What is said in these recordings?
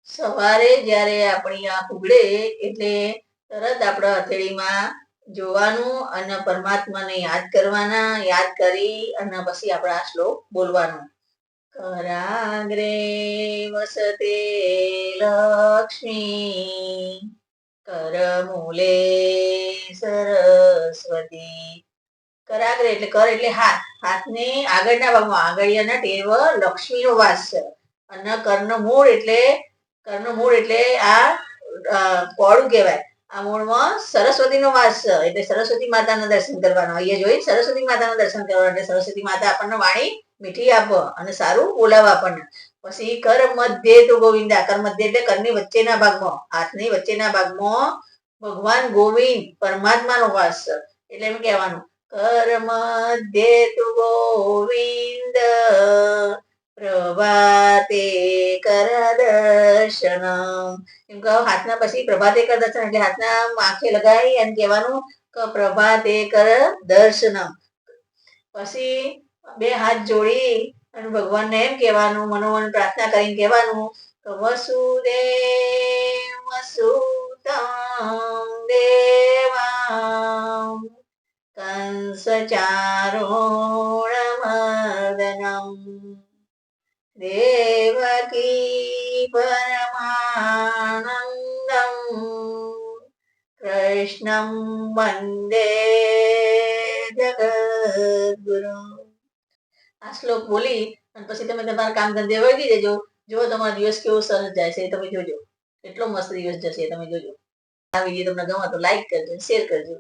સવારે જ્યારે આપણી આંખ ઉઘડે એટલે તરત આપણા હથેળીમાં જોવાનું અને પરમાત્માને યાદ કરવાના, યાદ કરી અને પછી આપણે આ શ્લોક બોલવાનો. કરાગ્રે વસતે લક્ષ્મી કરમૂલે સરસ્વતી. કરાગ્રે એટલે કર એટલે હાથ, હાથને આગળના ભાગમાં આંગળીયાના ટેવ લક્ષ્મીનો વાસ છે. અને કર્ણમૂળ એટલે આ કોળું કહેવાય. આ મૂળમાં સરસ્વતીનો વાસ છે એટલે સરસ્વતી માતાના દર્શન કરવાના. અહીંયા જોઈ સરસ્વતી માતાના દર્શન કરવા એટલે સરસ્વતી માતા આપણને વાણી મીઠી આપો અને સારું બોલાવે આપણને. પછી કર મધ્યે તુ ગોવિંદા, કર મધ્ય એટલે કરની વચ્ચેના ભાગમાં, હાથની વચ્ચેના ભાગમાં ભગવાન ગોવિંદ પરમાત્માનો વાસ છે. એટલે એમ કહેવાનું કર મધ્યે તુ ગોવિંદ પ્રભાતે કર દર્શનમ. એમ કહો હાથના પછી પ્રભાતે કર દર્શન એટલે હાથના આંખે લગાવી એમ કહેવાનું કે પ્રભાતે કર દર્શનમ. પછી બે હાથ જોડી અને ભગવાનને એમ કહેવાનું, મનોમન પ્રાર્થના કરીને કહેવાનું કે વસુદેવ સુતં દેવં કંસ ચારૂણમર્દનમ દેવકી પરમાનંદમ કૃષ્ણમ વંદે જગદ્ગુરુ. આ શ્લોક બોલી અને પછી તમે તમારા કામ ધંધે વળગી જજો. જો તમારો દિવસ કેવો સરસ જાય છે તમે જોજો, કેટલો મસ્ત દિવસ જશે તમે જોજો. આ વિડીયો તમને ગમે તો લાઈક કરજો, શેર કરજો.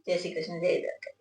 જય શ્રી કૃષ્ણ, જય દ્વારકા.